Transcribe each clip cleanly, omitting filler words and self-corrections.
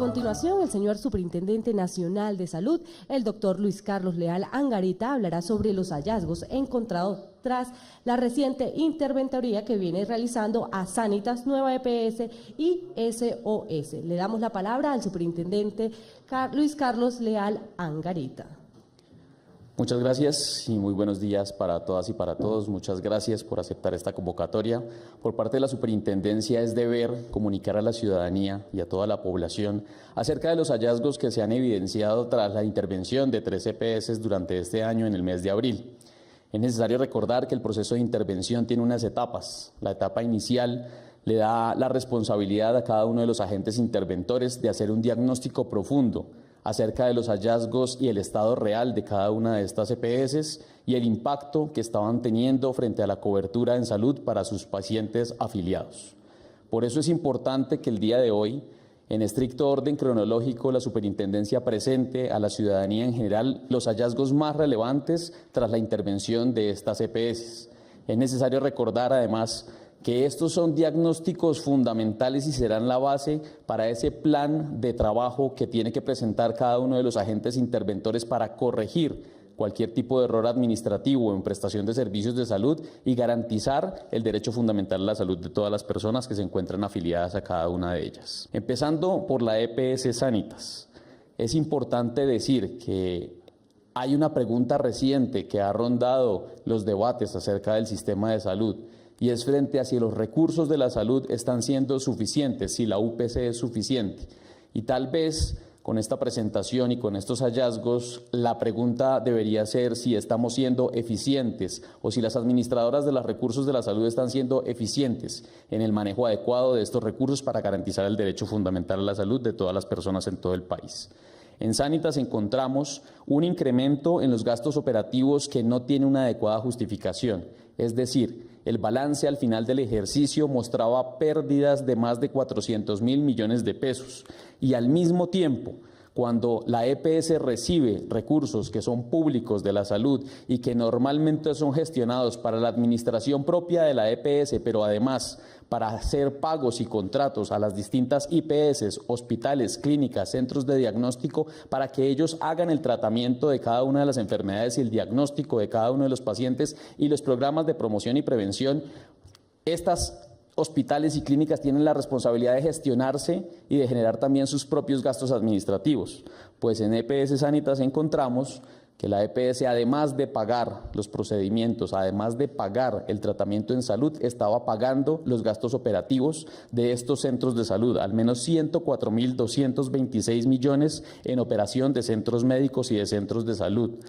continuación, el señor Superintendente Nacional de Salud, el doctor Luis Carlos Leal Angarita, hablará sobre los hallazgos encontrados tras la reciente interventoría que viene realizando a Sanitas, Nueva EPS y SOS. Le damos la palabra al Superintendente Luis Carlos Leal Angarita. Muchas gracias y muy buenos días para todas y para todos. Muchas gracias por aceptar esta convocatoria. Por parte de la Superintendencia es deber comunicar a la ciudadanía y a toda la población acerca de los hallazgos que se han evidenciado tras la intervención de 3 EPS durante este año en el mes de abril. Es necesario recordar que el proceso de intervención tiene unas etapas. La etapa inicial le da la responsabilidad a cada uno de los agentes interventores de hacer un diagnóstico profundo acerca de los hallazgos y el estado real de cada una de estas EPS y el impacto que estaban teniendo frente a la cobertura en salud para sus pacientes afiliados. Por eso es importante que el día de hoy, en estricto orden cronológico, la Superintendencia presente a la ciudadanía en general los hallazgos más relevantes tras la intervención de estas EPS. Es necesario recordar además que estos son diagnósticos fundamentales y serán la base para ese plan de trabajo que tiene que presentar cada uno de los agentes interventores para corregir cualquier tipo de error administrativo en prestación de servicios de salud y garantizar el derecho fundamental a la salud de todas las personas que se encuentran afiliadas a cada una de ellas. Empezando por la EPS Sanitas, es importante decir que hay una pregunta reciente que ha rondado los debates acerca del sistema de salud, y es frente a si los recursos de la salud están siendo suficientes, si la UPC es suficiente. Y tal vez con esta presentación y con estos hallazgos, la pregunta debería ser si estamos siendo eficientes o si las administradoras de los recursos de la salud están siendo eficientes en el manejo adecuado de estos recursos para garantizar el derecho fundamental a la salud de todas las personas en todo el país. En Sanitas encontramos un incremento en los gastos operativos que no tiene una adecuada justificación, es decir, el balance al final del ejercicio mostraba pérdidas de más de 400.000 millones de pesos y al mismo tiempo, cuando la EPS recibe recursos que son públicos de la salud y que normalmente son gestionados para la administración propia de la EPS, pero además para hacer pagos y contratos a las distintas IPS, hospitales, clínicas, centros de diagnóstico, para que ellos hagan el tratamiento de cada una de las enfermedades y el diagnóstico de cada uno de los pacientes y los programas de promoción y prevención. Estas hospitales y clínicas tienen la responsabilidad de gestionarse y de generar también sus propios gastos administrativos. Pues en EPS Sanitas encontramos que la EPS, además de pagar los procedimientos, además de pagar el tratamiento en salud, estaba pagando los gastos operativos de estos centros de salud, al menos 104.226 millones en operación de centros médicos y de centros de salud.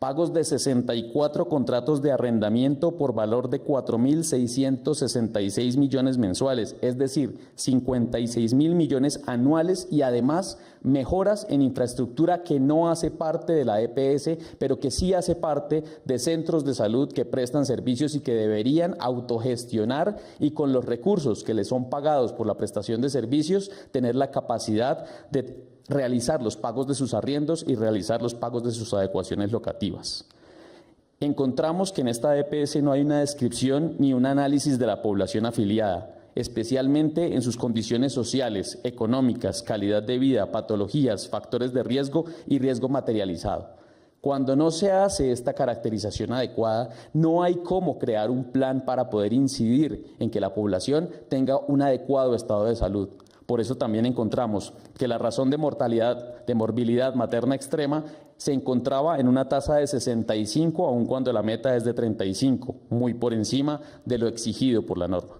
Pagos de 64 contratos de arrendamiento por valor de 4.666 millones mensuales, es decir, 56.000 millones anuales y además mejoras en infraestructura que no hace parte de la EPS, pero que sí hace parte de centros de salud que prestan servicios y que deberían autogestionar y con los recursos que les son pagados por la prestación de servicios, tener la capacidad de realizar los pagos de sus arriendos y realizar los pagos de sus adecuaciones locativas. Encontramos que en esta EPS no hay una descripción ni un análisis de la población afiliada, especialmente en sus condiciones sociales, económicas, calidad de vida, patologías, factores de riesgo y riesgo materializado. Cuando no se hace esta caracterización adecuada, no hay cómo crear un plan para poder incidir en que la población tenga un adecuado estado de salud. Por eso también encontramos que la razón de morbilidad materna extrema se encontraba en una tasa de 65, aun cuando la meta es de 35, muy por encima de lo exigido por la norma.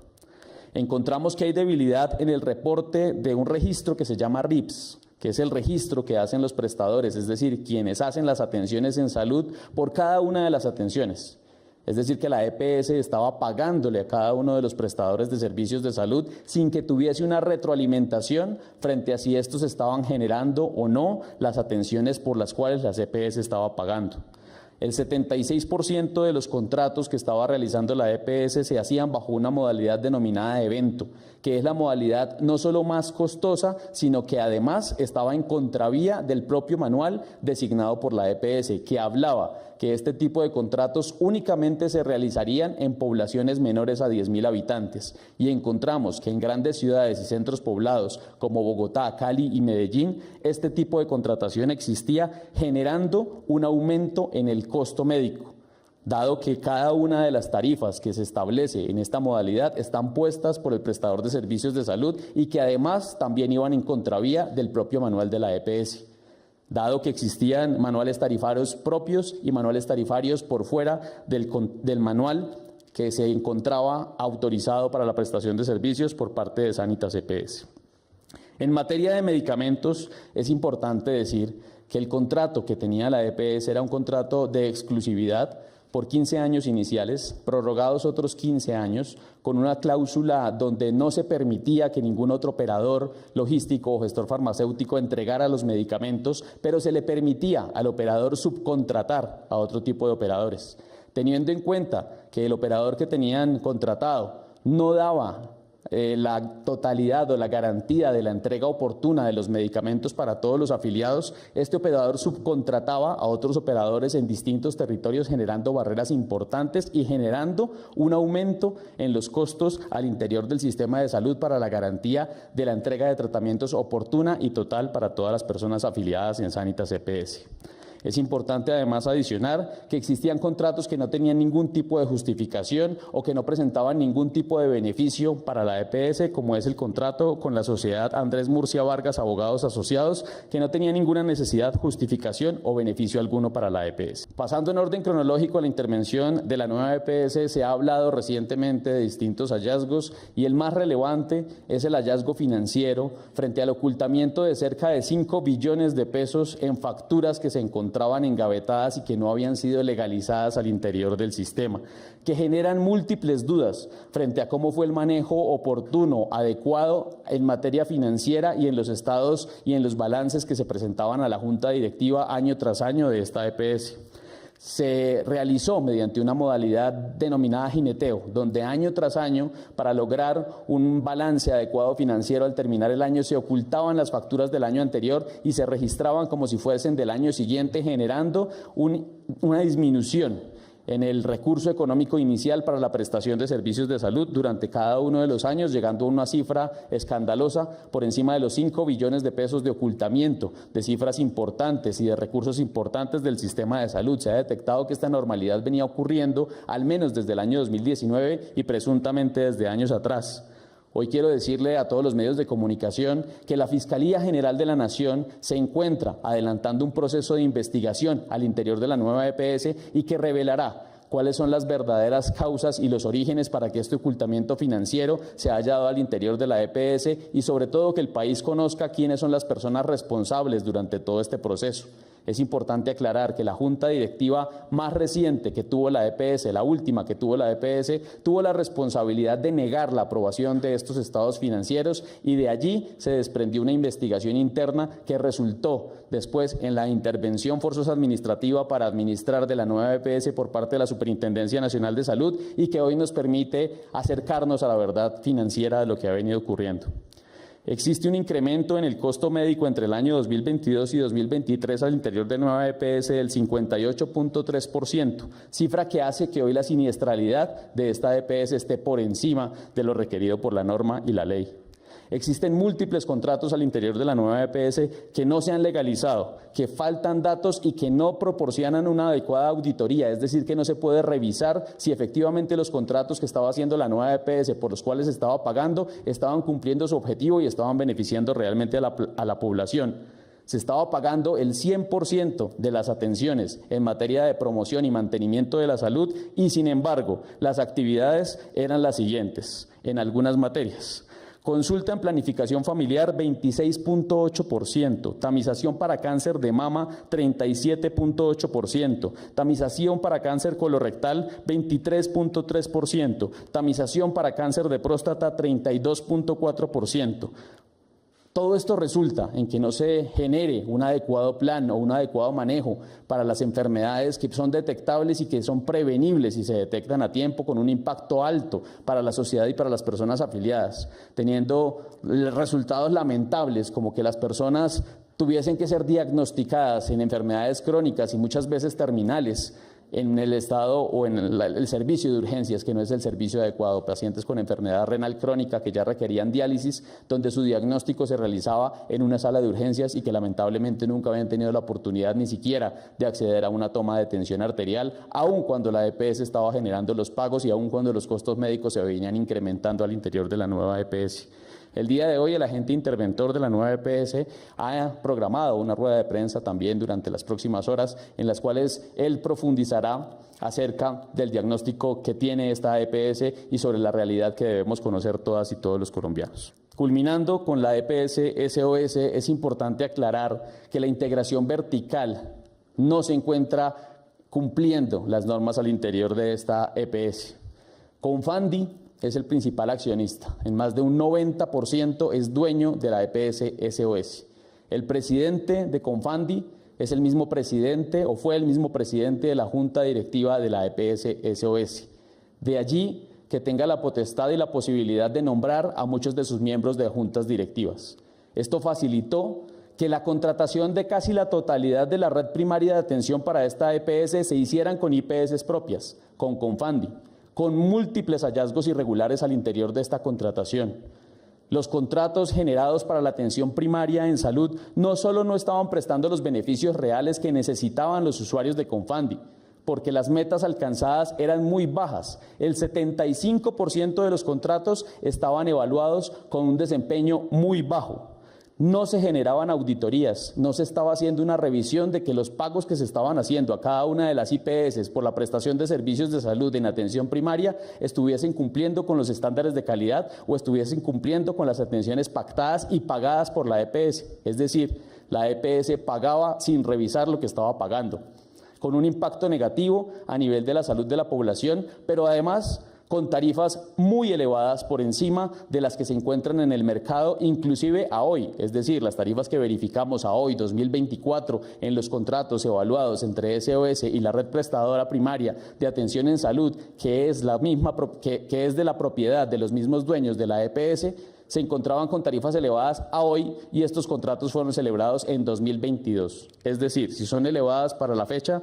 Encontramos que hay debilidad en el reporte de un registro que se llama RIPS, que es el registro que hacen los prestadores, es decir, quienes hacen las atenciones en salud por cada una de las atenciones. Es decir, que la EPS estaba pagándole a cada uno de los prestadores de servicios de salud sin que tuviese una retroalimentación frente a si estos estaban generando o no las atenciones por las cuales la EPS estaba pagando. El 76% de los contratos que estaba realizando la EPS se hacían bajo una modalidad denominada de evento, que es la modalidad no solo más costosa, sino que además estaba en contravía del propio manual designado por la EPS, que hablaba que este tipo de contratos únicamente se realizarían en poblaciones menores a 10.000 habitantes. Y encontramos que en grandes ciudades y centros poblados como Bogotá, Cali y Medellín, este tipo de contratación existía, generando un aumento en el costo médico, dado que cada una de las tarifas que se establece en esta modalidad están puestas por el prestador de servicios de salud y que además también iban en contravía del propio manual de la EPS, dado que existían manuales tarifarios propios y manuales tarifarios por fuera del manual que se encontraba autorizado para la prestación de servicios por parte de Sanitas EPS. En materia de medicamentos, es importante decir que el contrato que tenía la EPS era un contrato de exclusividad por 15 años iniciales, prorrogados otros 15 años, con una cláusula donde no se permitía que ningún otro operador logístico o gestor farmacéutico entregara los medicamentos, pero se le permitía al operador subcontratar a otro tipo de operadores. Teniendo en cuenta que el operador que tenían contratado no daba la totalidad o la garantía de la entrega oportuna de los medicamentos para todos los afiliados, este operador subcontrataba a otros operadores en distintos territorios, generando barreras importantes y generando un aumento en los costos al interior del sistema de salud para la garantía de la entrega de tratamientos oportuna y total para todas las personas afiliadas en Sanitas EPS. Es importante además adicionar que existían contratos que no tenían ningún tipo de justificación o que no presentaban ningún tipo de beneficio para la EPS, como es el contrato con la sociedad Andrés Murcia Vargas Abogados Asociados, que no tenía ninguna necesidad, justificación o beneficio alguno para la EPS. Pasando en orden cronológico a la intervención de la nueva EPS, se ha hablado recientemente de distintos hallazgos y el más relevante es el hallazgo financiero frente al ocultamiento de cerca de 5 billones de pesos en facturas que se encontraban engavetadas y que no habían sido legalizadas al interior del sistema, que generan múltiples dudas frente a cómo fue el manejo oportuno, adecuado en materia financiera y en los estados y en los balances que se presentaban a la Junta Directiva año tras año de esta EPS. Se realizó mediante una modalidad denominada jineteo, donde año tras año, para lograr un balance adecuado financiero al terminar el año, se ocultaban las facturas del año anterior y se registraban como si fuesen del año siguiente, generando una disminución en el recurso económico inicial para la prestación de servicios de salud durante cada uno de los años, llegando a una cifra escandalosa por encima de los 5 billones de pesos de ocultamiento, de cifras importantes y de recursos importantes del sistema de salud. Se ha detectado que esta normalidad venía ocurriendo al menos desde el año 2019 y presuntamente desde años atrás. Hoy quiero decirle a todos los medios de comunicación que la Fiscalía General de la Nación se encuentra adelantando un proceso de investigación al interior de la nueva EPS y que revelará cuáles son las verdaderas causas y los orígenes para que este ocultamiento financiero se haya dado al interior de la EPS y sobre todo que el país conozca quiénes son las personas responsables durante todo este proceso. Es importante aclarar que la junta directiva más reciente que tuvo la EPS, la última que tuvo la EPS, tuvo la responsabilidad de negar la aprobación de estos estados financieros y de allí se desprendió una investigación interna que resultó después en la intervención forzosa administrativa para administrar de la nueva EPS por parte de la Superintendencia Nacional de Salud y que hoy nos permite acercarnos a la verdad financiera de lo que ha venido ocurriendo. Existe un incremento en el costo médico entre el año 2022 y 2023 al interior de nueva EPS del 58.3%, cifra que hace que hoy la siniestralidad de esta EPS esté por encima de lo requerido por la norma y la ley. Existen múltiples contratos al interior de la nueva EPS que no se han legalizado, que faltan datos y que no proporcionan una adecuada auditoría, es decir, que no se puede revisar si efectivamente los contratos que estaba haciendo la nueva EPS por los cuales estaba pagando estaban cumpliendo su objetivo y estaban beneficiando realmente a la población. Se estaba pagando el 100% de las atenciones en materia de promoción y mantenimiento de la salud y, sin embargo, las actividades eran las siguientes en algunas materias. Consulta en planificación familiar 26.8%, tamización para cáncer de mama 37.8%, tamización para cáncer colorectal 23.3%, tamización para cáncer de próstata 32.4%. Todo esto resulta en que no se genere un adecuado plan o un adecuado manejo para las enfermedades que son detectables y que son prevenibles y se detectan a tiempo con un impacto alto para la sociedad y para las personas afiliadas, teniendo resultados lamentables como que las personas tuviesen que ser diagnosticadas en enfermedades crónicas y muchas veces terminales en el estado o en el servicio de urgencias, que no es el servicio adecuado, pacientes con enfermedad renal crónica que ya requerían diálisis, donde su diagnóstico se realizaba en una sala de urgencias y que lamentablemente nunca habían tenido la oportunidad ni siquiera de acceder a una toma de tensión arterial, aun cuando la EPS estaba generando los pagos y aun cuando los costos médicos se venían incrementando al interior de la nueva EPS. El día de hoy el agente interventor de la nueva EPS ha programado una rueda de prensa también durante las próximas horas en las cuales él profundizará acerca del diagnóstico que tiene esta EPS y sobre la realidad que debemos conocer todas y todos los colombianos. Culminando con la EPS SOS, es importante aclarar que la integración vertical no se encuentra cumpliendo las normas al interior de esta EPS. Confandi es el principal accionista, en más de un 90% es dueño de la EPS SOS. El presidente de Confandi es el mismo presidente o fue el mismo presidente de la junta directiva de la EPS SOS. De allí que tenga la potestad y la posibilidad de nombrar a muchos de sus miembros de juntas directivas. Esto facilitó que la contratación de casi la totalidad de la red primaria de atención para esta EPS se hicieran con IPS propias, con Confandi, con múltiples hallazgos irregulares al interior de esta contratación. Los contratos generados para la atención primaria en salud no solo no estaban prestando los beneficios reales que necesitaban los usuarios de Confandi, porque las metas alcanzadas eran muy bajas. El 75% de los contratos estaban evaluados con un desempeño muy bajo. No se generaban auditorías, no se estaba haciendo una revisión de que los pagos que se estaban haciendo a cada una de las IPS por la prestación de servicios de salud en atención primaria estuviesen cumpliendo con los estándares de calidad o estuviesen cumpliendo con las atenciones pactadas y pagadas por la EPS. Es decir, la EPS pagaba sin revisar lo que estaba pagando, con un impacto negativo a nivel de la salud de la población, pero además con tarifas muy elevadas por encima de las que se encuentran en el mercado, inclusive a hoy, es decir, las tarifas que verificamos a hoy, 2024, en los contratos evaluados entre SOS y la red prestadora primaria de atención en salud, que es la misma, que es de la propiedad de los mismos dueños de la EPS, se encontraban con tarifas elevadas a hoy y estos contratos fueron celebrados en 2022. Es decir, si son elevadas para la fecha,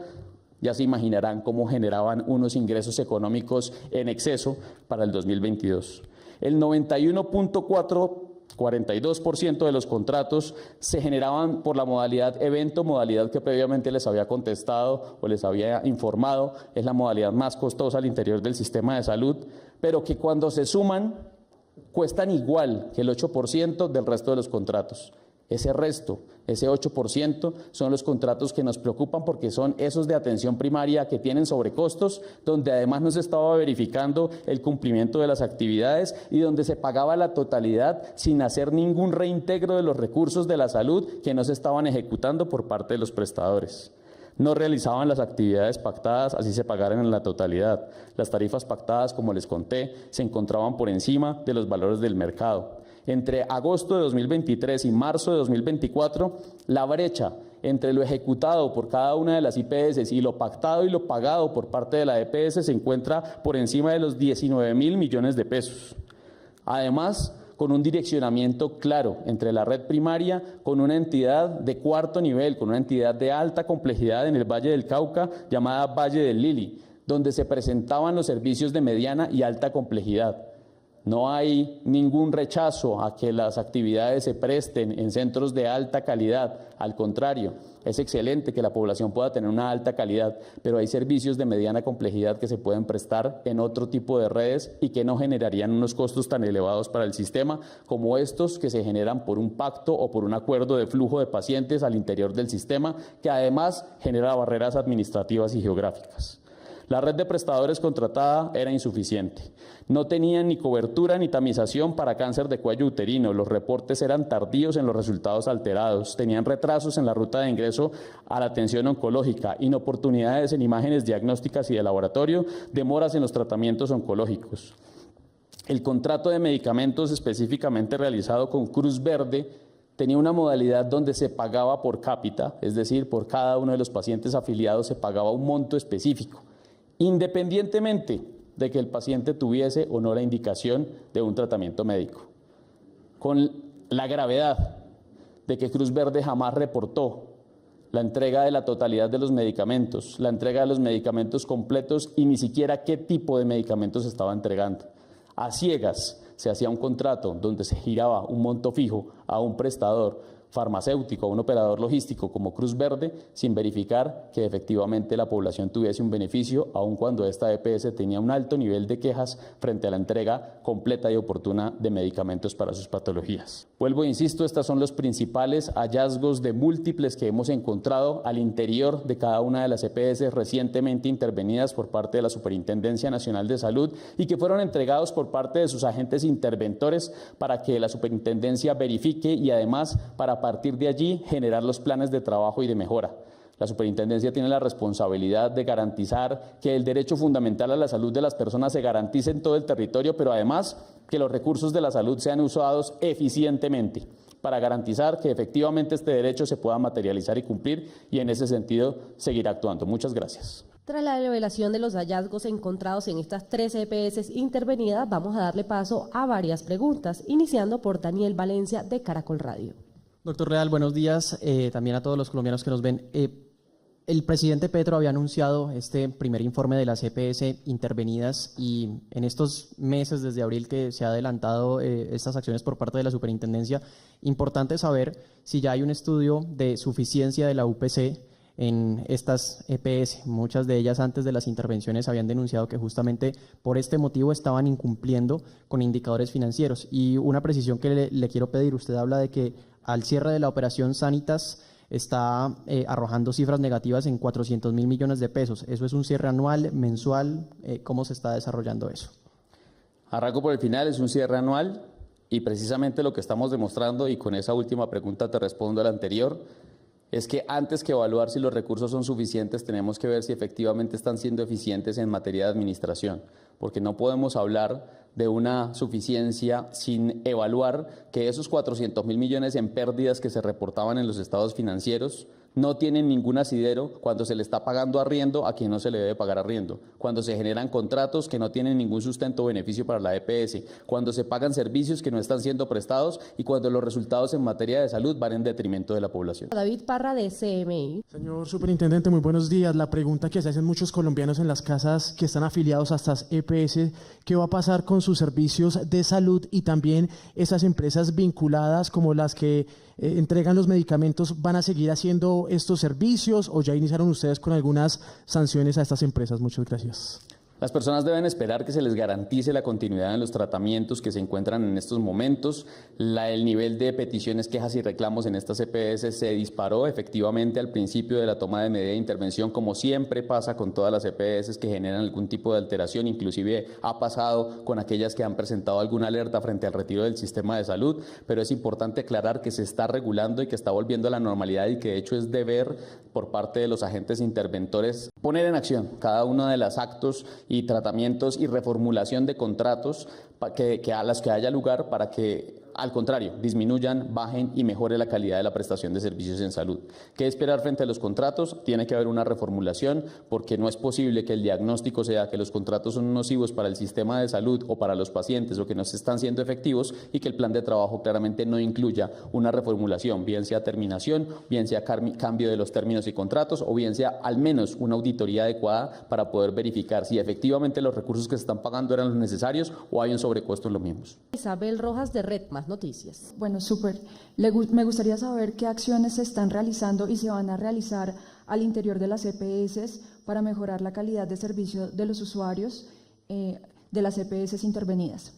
ya se imaginarán cómo generaban unos ingresos económicos en exceso para el 2022. El 41.42% de los contratos se generaban por la modalidad evento, modalidad que previamente les había contestado o les había informado, es la modalidad más costosa al interior del sistema de salud, pero que cuando se suman cuestan igual que el 8% del resto de los contratos. Ese resto, ese 8%, son los contratos que nos preocupan porque son esos de atención primaria que tienen sobrecostos, donde además no se estaba verificando el cumplimiento de las actividades y donde se pagaba la totalidad sin hacer ningún reintegro de los recursos de la salud que no se estaban ejecutando por parte de los prestadores. No realizaban las actividades pactadas, así se pagaran en la totalidad. Las tarifas pactadas, como les conté, se encontraban por encima de los valores del mercado. Entre agosto de 2023 y marzo de 2024, la brecha entre lo ejecutado por cada una de las IPS y lo pactado y lo pagado por parte de la EPS se encuentra por encima de los 19.000 millones de pesos. Además, con un direccionamiento claro entre la red primaria con una entidad de cuarto nivel, con una entidad de alta complejidad en el Valle del Cauca llamada Valle del Lili, donde se presentaban los servicios de mediana y alta complejidad. No hay ningún rechazo a que las actividades se presten en centros de alta calidad. Al contrario, es excelente que la población pueda tener una alta calidad, pero hay servicios de mediana complejidad que se pueden prestar en otro tipo de redes y que no generarían unos costos tan elevados para el sistema como estos que se generan por un pacto o por un acuerdo de flujo de pacientes al interior del sistema, que además genera barreras administrativas y geográficas. La red de prestadores contratada era insuficiente. No tenían ni cobertura ni tamización para cáncer de cuello uterino. Los reportes eran tardíos en los resultados alterados. Tenían retrasos en la ruta de ingreso a la atención oncológica, inoportunidades en imágenes diagnósticas y de laboratorio, demoras en los tratamientos oncológicos. El contrato de medicamentos específicamente realizado con Cruz Verde tenía una modalidad donde se pagaba por cápita, es decir, por cada uno de los pacientes afiliados se pagaba un monto específico, independientemente de que el paciente tuviese o no la indicación de un tratamiento médico. Con la gravedad de que Cruz Verde jamás reportó la entrega de la totalidad de los medicamentos, la entrega de los medicamentos completos y ni siquiera qué tipo de medicamentos se estaba entregando. A ciegas se hacía un contrato donde se giraba un monto fijo a un prestador farmacéutico, a un operador logístico como Cruz Verde, sin verificar que efectivamente la población tuviese un beneficio, aun cuando esta EPS tenía un alto nivel de quejas frente a la entrega completa y oportuna de medicamentos para sus patologías. Vuelvo e insisto, estos son los principales hallazgos de múltiples que hemos encontrado al interior de cada una de las EPS recientemente intervenidas por parte de la Superintendencia Nacional de Salud y que fueron entregados por parte de sus agentes interventores para que la Superintendencia verifique y además para a partir de allí generar los planes de trabajo y de mejora. La Superintendencia tiene la responsabilidad de garantizar que el derecho fundamental a la salud de las personas se garantice en todo el territorio, pero además que los recursos de la salud sean usados eficientemente para garantizar que efectivamente este derecho se pueda materializar y cumplir, y en ese sentido seguir actuando. Muchas gracias. Tras la revelación de los hallazgos encontrados en estas 13 EPS intervenidas, vamos a darle paso a varias preguntas, iniciando por Daniel Valencia de Caracol Radio. Doctor Real, buenos días, también a todos los colombianos que nos ven. El presidente Petro había anunciado este primer informe de las EPS intervenidas y en estos meses, desde abril, que se ha adelantado estas acciones por parte de la Superintendencia, importante saber si ya hay un estudio de suficiencia de la UPC en estas EPS. Muchas de ellas antes de las intervenciones habían denunciado que justamente por este motivo estaban incumpliendo con indicadores financieros. Y una precisión que le quiero pedir, usted habla de que al cierre de la operación Sanitas está arrojando cifras negativas en 400.000 millones de pesos. ¿Eso es un cierre anual, mensual? ¿Cómo se está desarrollando eso? Arranco por el final, es un cierre anual y precisamente lo que estamos demostrando, y con esa última pregunta te respondo a la anterior, es que antes que evaluar si los recursos son suficientes, tenemos que ver si efectivamente están siendo eficientes en materia de administración, porque no podemos hablar de una suficiencia sin evaluar que esos 400.000 millones en pérdidas que se reportaban en los estados financieros no tienen ningún asidero cuando se le está pagando arriendo a quien no se le debe pagar arriendo, cuando se generan contratos que no tienen ningún sustento o beneficio para la EPS, cuando se pagan servicios que no están siendo prestados y cuando los resultados en materia de salud van en detrimento de la población. David Parra de CMI. Señor Superintendente, muy buenos días. La pregunta que se hacen muchos colombianos en las casas que están afiliados a estas EPS, ¿qué va a pasar con sus servicios de salud y también esas empresas vinculadas como las que entregan los medicamentos? ¿Van a seguir haciendo estos servicios o ya iniciaron ustedes con algunas sanciones a estas empresas? Muchas gracias. Las personas deben esperar que se les garantice la continuidad en los tratamientos que se encuentran en estos momentos. El nivel de peticiones, quejas y reclamos en estas EPS se disparó efectivamente al principio de la toma de medida de intervención, como siempre pasa con todas las EPS que generan algún tipo de alteración, inclusive ha pasado con aquellas que han presentado alguna alerta frente al retiro del sistema de salud, pero es importante aclarar que se está regulando y que está volviendo a la normalidad y que de hecho es deber por parte de los agentes interventores poner en acción cada uno de los actos y tratamientos y reformulación de contratos a las que haya lugar para que, al contrario, disminuyan, bajen y mejore la calidad de la prestación de servicios en salud. ¿Qué esperar frente a los contratos? Tiene que haber una reformulación porque no es posible que el diagnóstico sea que los contratos son nocivos para el sistema de salud o para los pacientes o que no se están siendo efectivos y que el plan de trabajo claramente no incluya una reformulación, bien sea terminación, bien sea cambio de los términos y contratos o bien sea al menos una auditoría adecuada para poder verificar si efectivamente los recursos que se están pagando eran los necesarios o hay un sobrecosto en los mismos. Isabel Rojas de Red Más Noticias. Bueno, súper. Me gustaría saber qué acciones se están realizando y se van a realizar al interior de las EPS para mejorar la calidad de servicio de los usuarios de las EPS intervenidas.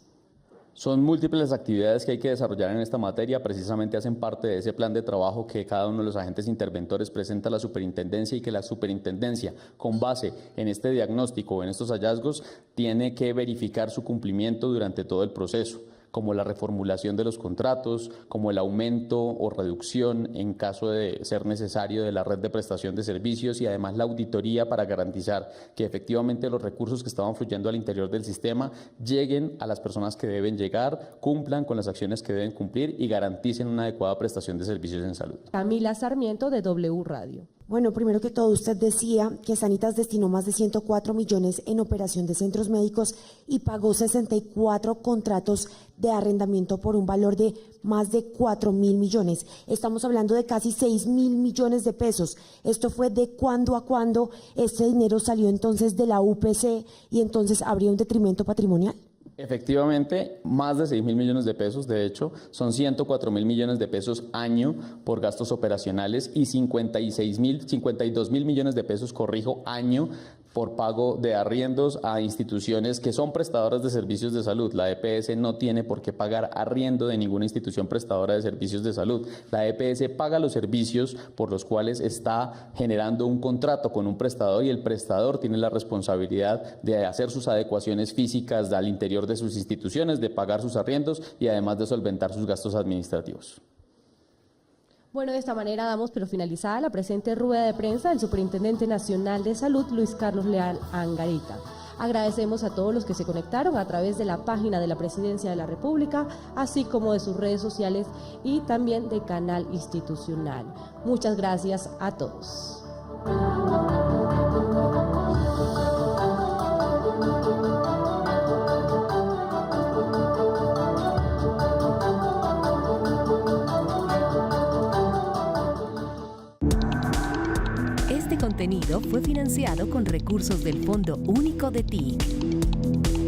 Son múltiples actividades que hay que desarrollar en esta materia, precisamente hacen parte de ese plan de trabajo que cada uno de los agentes interventores presenta a la superintendencia y que la superintendencia, con base en este diagnóstico o en estos hallazgos, tiene que verificar su cumplimiento durante todo el proceso. como la reformulación de los contratos, como el aumento o reducción en caso de ser necesario de la red de prestación de servicios y además la auditoría para garantizar que efectivamente los recursos que estaban fluyendo al interior del sistema lleguen a las personas que deben llegar, cumplan con las acciones que deben cumplir y garanticen una adecuada prestación de servicios en salud. Camila Sarmiento, de W Radio. Bueno, primero que todo, usted decía que Sanitas destinó más de 104 millones en operación de centros médicos y pagó 64 contratos de arrendamiento por un valor de más de 4.000 millones. Estamos hablando de casi 6.000 millones de pesos. Esto fue de cuándo a cuándo. Este dinero salió entonces de la UPC y entonces habría un detrimento patrimonial. Efectivamente, más de 6.000 millones de pesos, de hecho, son 104.000 millones de pesos año por gastos operacionales y 52.000 millones de pesos, corrijo, año por pago de arriendos a instituciones que son prestadoras de servicios de salud. La EPS no tiene por qué pagar arriendo de ninguna institución prestadora de servicios de salud. La EPS paga los servicios por los cuales está generando un contrato con un prestador y el prestador tiene la responsabilidad de hacer sus adecuaciones físicas al interior de sus instituciones, de pagar sus arriendos y además de solventar sus gastos administrativos. Bueno, de esta manera damos por finalizada la presente rueda de prensa del Superintendente Nacional de Salud, Luis Carlos Leal Angarita. Agradecemos a todos los que se conectaron a través de la página de la Presidencia de la República, así como de sus redes sociales y también de Canal Institucional. Muchas gracias a todos. Este contenido fue financiado con recursos del Fondo Único de TIC.